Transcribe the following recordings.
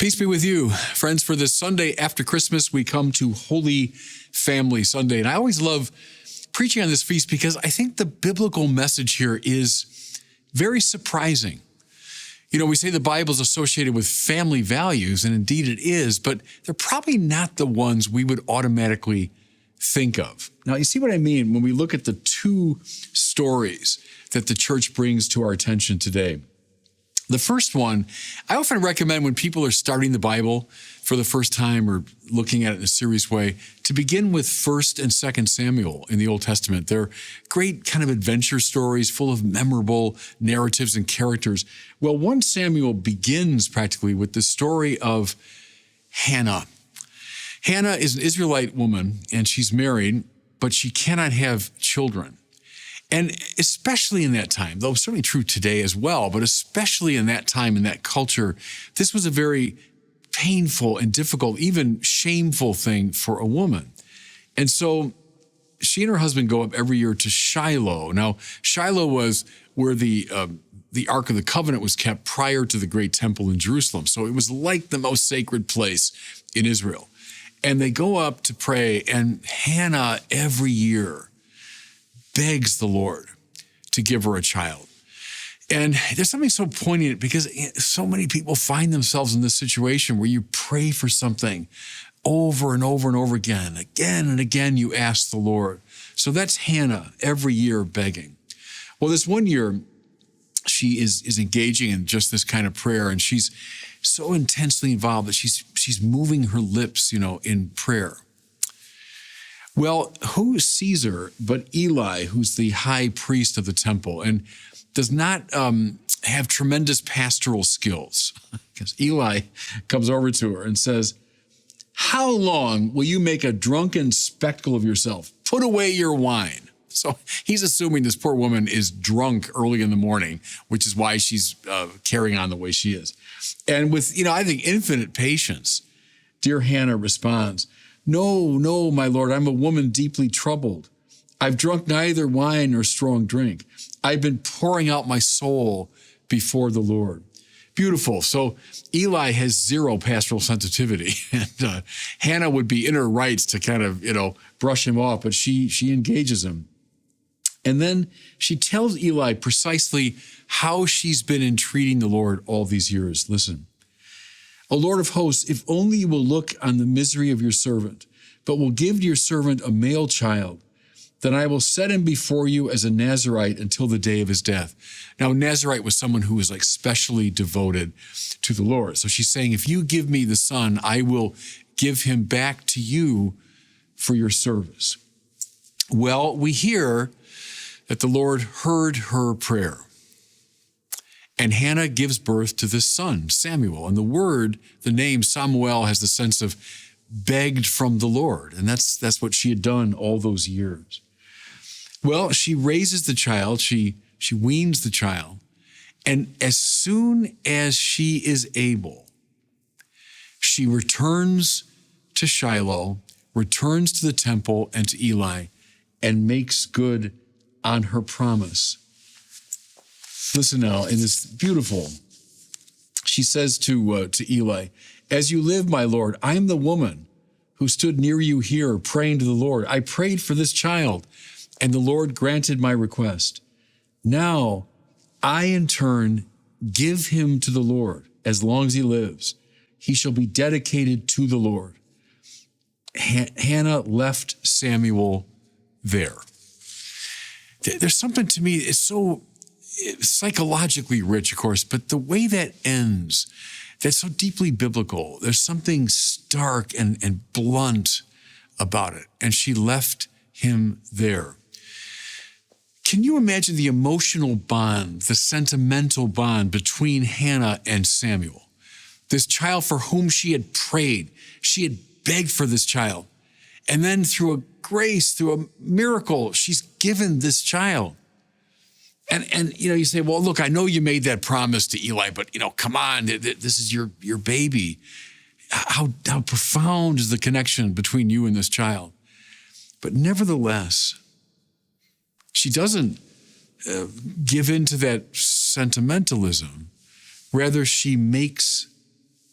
Peace be with you. Friends, for this Sunday after Christmas, we come to Holy Family Sunday. And I always love preaching on this feast because I think the biblical message here is very surprising. You know, we say the Bible is associated with family values, and indeed it is, but they're probably not the ones we would automatically think of. Now, you see what I mean when we look at the two stories that the church brings to our attention today. The first one, I often recommend when people are starting the Bible for the first time or looking at it in a serious way, to begin with 1st and 2nd Samuel in the Old Testament. They're great kind of adventure stories full of memorable narratives and characters. Well, 1 Samuel begins practically with the story of Hannah. Hannah is an Israelite woman, and she's married, but she cannot have children. And especially in that time, though certainly true today as well, but especially in that time, in that culture, this was a very painful and difficult, even shameful thing for a woman. And so she and her husband go up every year to Shiloh. Now, Shiloh was where the Ark of the Covenant was kept prior to the great temple in Jerusalem. So it was like the most sacred place in Israel. And they go up to pray, and Hannah every year begs the Lord to give her a child. And there's something so poignant because so many people find themselves in this situation where you pray for something over and over and over again and again you ask the Lord. So that's Hannah every year begging. Well, this one year, she is engaging in just this kind of prayer, and she's so intensely involved that she's moving her lips, in prayer. Well, who sees her but Eli, who's the high priest of the temple, and does not have tremendous pastoral skills? Because Eli comes over to her and says, "How long will you make a drunken spectacle of yourself? Put away your wine." So he's assuming this poor woman is drunk early in the morning, which is why she's carrying on the way she is. And with, I think, infinite patience, dear Hannah responds, No, my Lord, I'm a woman deeply troubled. I've drunk neither wine nor strong drink. I've been pouring out my soul before the Lord. Beautiful. So Eli has zero pastoral sensitivity, and Hannah would be in her rights to kind of, brush him off, but she engages him. And then she tells Eli precisely how she's been entreating the Lord all these years. Listen. "O Lord of hosts, if only you will look on the misery of your servant, but will give to your servant a male child, then I will set him before you as a Nazirite until the day of his death." Now, a Nazirite was someone who was specially devoted to the Lord. So she's saying, if you give me the son, I will give him back to you for your service. Well, we hear that the Lord heard her prayer. And Hannah gives birth to this son, Samuel. And the name Samuel has the sense of begged from the Lord. And that's what she had done all those years. Well, she raises the child. She weans the child. And as soon as she is able, she returns to Shiloh, returns to the temple and to Eli, and makes good on her promise. Listen now, and it's beautiful. She says to Eli, "As you live, my Lord, I am the woman who stood near you here praying to the Lord. I prayed for this child, and the Lord granted my request. Now, I in turn give him to the Lord as long as he lives. He shall be dedicated to the Lord." Hannah left Samuel there. There's something to me, it's so psychologically rich, of course, but the way that ends, that's so deeply biblical. There's something stark and blunt about it. And she left him there. Can you imagine the emotional bond, the sentimental bond between Hannah and Samuel? This child for whom she had prayed, she had begged for this child. And then through a grace, through a miracle, she's given this child. And you say, well, look, I know you made that promise to Eli, but, come on, this is your baby. How profound is the connection between you and this child? But nevertheless, she doesn't give in to that sentimentalism. Rather, she makes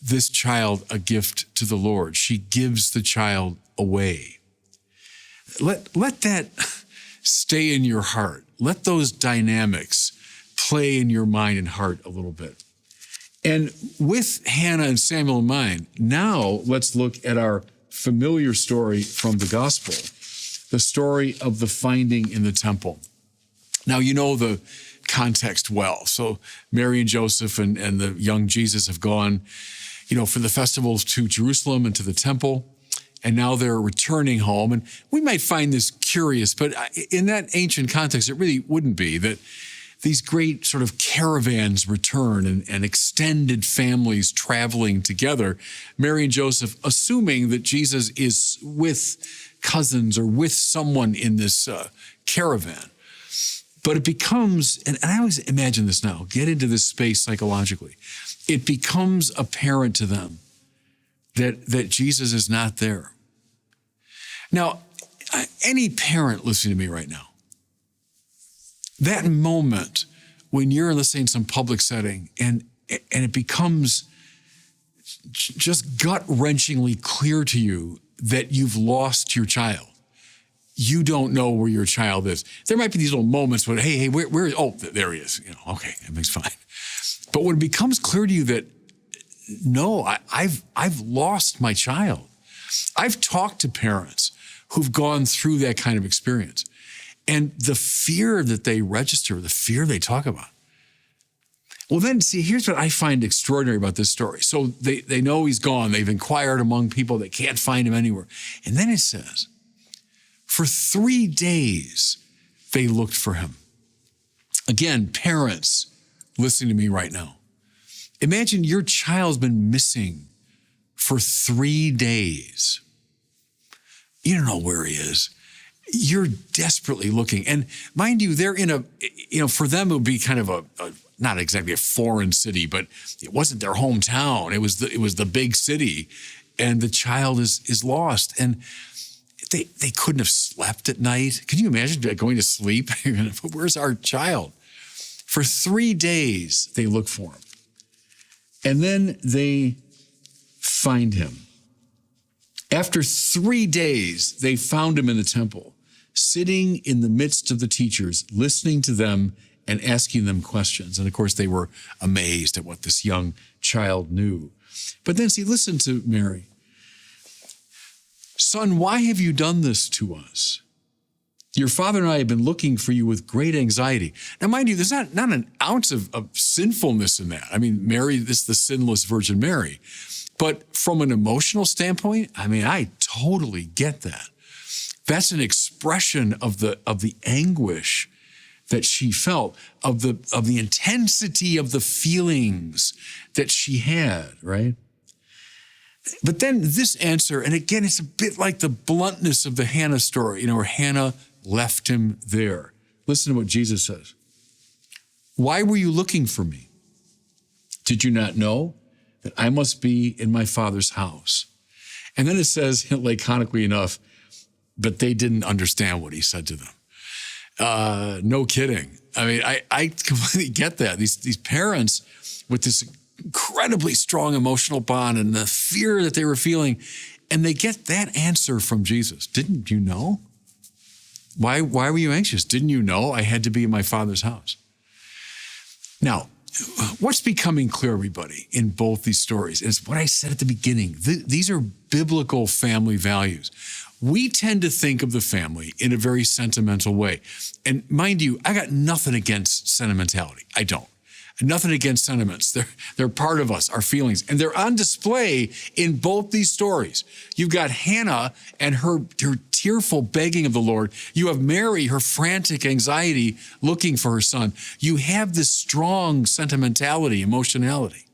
this child a gift to the Lord. She gives the child away. Let that stay in your heart. Let those dynamics play in your mind and heart a little bit. And with Hannah and Samuel in mind, now let's look at our familiar story from the gospel, the story of the finding in the temple. Now, you know the context well. So Mary and Joseph and the young Jesus have gone, for the festivals to Jerusalem and to the temple, and now they're returning home. And we might find this curious, but in that ancient context, it really wouldn't be that these great sort of caravans return and extended families traveling together. Mary and Joseph assuming that Jesus is with cousins or with someone in this caravan. But it becomes, and I always imagine this now, get into this space psychologically. It becomes apparent to them that Jesus is not there. Now, any parent listening to me right now, that moment when you're, let's say, in some public setting and it becomes just gut-wrenchingly clear to you that you've lost your child. You don't know where your child is. There might be these little moments when, hey, where, oh, there he is. Okay, everything's fine. But when it becomes clear to you that, no, I've lost my child. I've talked to parents who've gone through that kind of experience. And the fear that they register, the fear they talk about. Well, then, see, here's what I find extraordinary about this story. So they know he's gone. They've inquired among people. They can't find him anywhere. And then it says, for 3 days, they looked for him. Again, parents listening to me right now. Imagine your child's been missing for 3 days. You don't know where he is. You're desperately looking. And mind you, they're in for them it would be kind of a not exactly a foreign city, but it wasn't their hometown. It was the big city. And the child is lost. And they couldn't have slept at night. Can you imagine going to sleep? Where's our child? For 3 days, they look for him. And then they find him. After 3 days, they found him in the temple, sitting in the midst of the teachers, listening to them and asking them questions. And of course, they were amazed at what this young child knew. But then, see, listen to Mary. Son, why have you done this to us? Your father and I have been looking for you with great anxiety. Now, mind you, there's not an ounce of sinfulness in that. I mean, Mary, this is the sinless Virgin Mary. But from an emotional standpoint, I totally get that. That's an expression of the anguish that she felt, of the intensity of the feelings that she had, right? But then this answer, and again, it's a bit like the bluntness of the Hannah story, where Hannah left him there. Listen to what Jesus says. Why were you looking for me? Did you not know that I must be in my Father's house? And then it says, laconically enough, but they didn't understand what he said to them. No kidding. I completely get that. These parents with this incredibly strong emotional bond and the fear that they were feeling, and they get that answer from Jesus. Didn't you know? Why were you anxious? Didn't you know I had to be in my Father's house? Now, what's becoming clear, everybody, in both these stories is what I said at the beginning. These are biblical family values. We tend to think of the family in a very sentimental way. And mind you, I got nothing against sentimentality. I don't. Nothing against sentiments. They're part of us, our feelings. And they're on display in both these stories. You've got Hannah and her tearful begging of the Lord. You have Mary, her frantic anxiety looking for her son. You have this strong sentimentality, emotionality.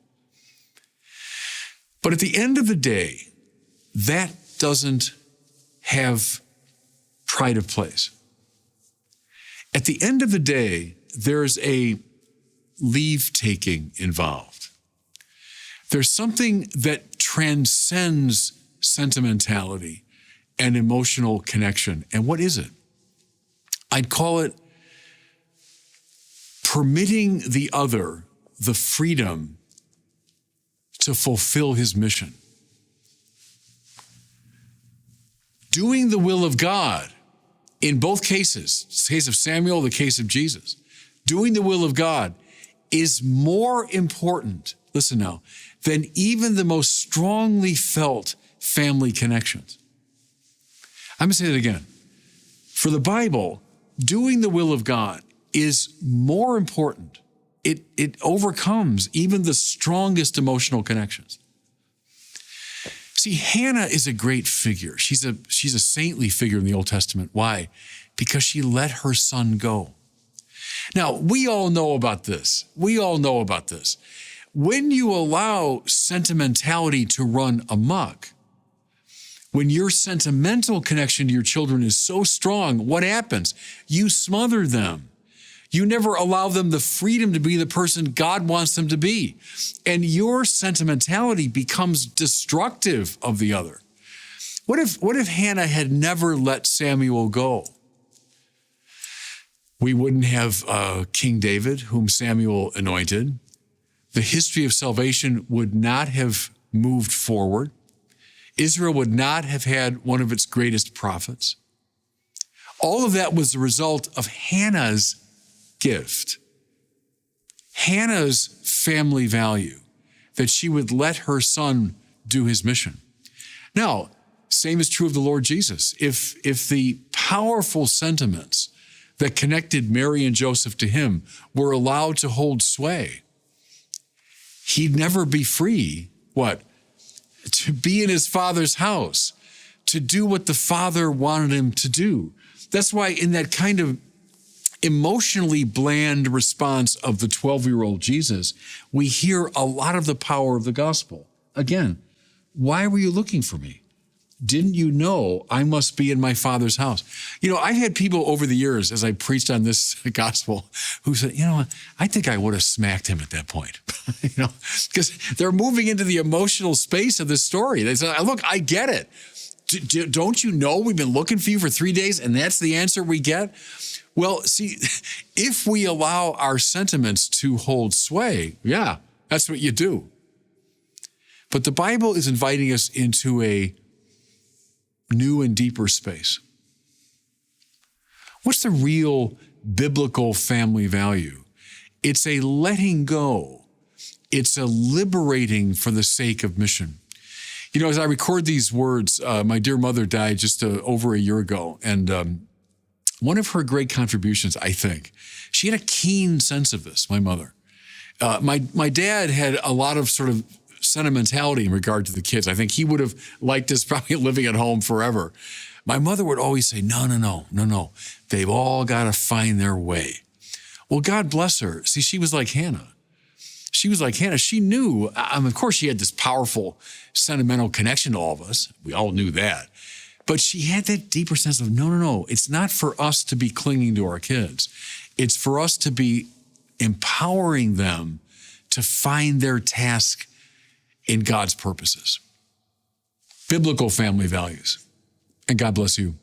But at the end of the day, that doesn't have pride of place. At the end of the day, there's a leave-taking involved. There's something that transcends sentimentality and emotional connection. And what is it? I'd call it permitting the other the freedom to fulfill his mission. Doing the will of God, in both cases, the case of Samuel, the case of Jesus, doing the will of God is more important, listen now, than even the most strongly felt family connections. I'm going to say that again. For the Bible, doing the will of God is more important. It overcomes even the strongest emotional connections. See, Hannah is a great figure. She's a saintly figure in the Old Testament. Why? Because she let her son go. Now, we all know about this. When you allow sentimentality to run amok, when your sentimental connection to your children is so strong, what happens? You smother them. You never allow them the freedom to be the person God wants them to be. And your sentimentality becomes destructive of the other. What if Hannah had never let Samuel go? We wouldn't have King David, whom Samuel anointed. The history of salvation would not have moved forward. Israel would not have had one of its greatest prophets. All of that was the result of Hannah's gift, Hannah's family value, that she would let her son do his mission. Now, same is true of the Lord Jesus. If the powerful sentiments that connected Mary and Joseph to him were allowed to hold sway, he'd never be free, what? To be in his Father's house, to do what the Father wanted him to do. That's why in that kind of emotionally bland response of the 12-year-old Jesus, we hear a lot of the power of the gospel. Again, why were you looking for me? Didn't you know I must be in my Father's house? You know, I've had people over the years, as I preached on this gospel, who said, you know, I think I would have smacked him at that point, you know, because they're moving into the emotional space of this story. They say, look, I get it. Don't you know we've been looking for you for 3 days and that's the answer we get? Well, see, if we allow our sentiments to hold sway, yeah, that's what you do. But the Bible is inviting us into a new and deeper space. What's the real biblical family value? It's a letting go. It's a liberating for the sake of mission. You know, as I record these words, my dear mother died just over a year ago. And one of her great contributions, I think, she had a keen sense of this, my mother. My dad had a lot of sort of sentimentality in regard to the kids. I think he would have liked us probably living at home forever. My mother would always say, no. They've all got to find their way. Well, God bless her. See, she was like Hannah. She knew, of course, she had this powerful sentimental connection to all of us. We all knew that. But she had that deeper sense of, no. It's not for us to be clinging to our kids. It's for us to be empowering them to find their task in God's purposes. Biblical family values. And God bless you.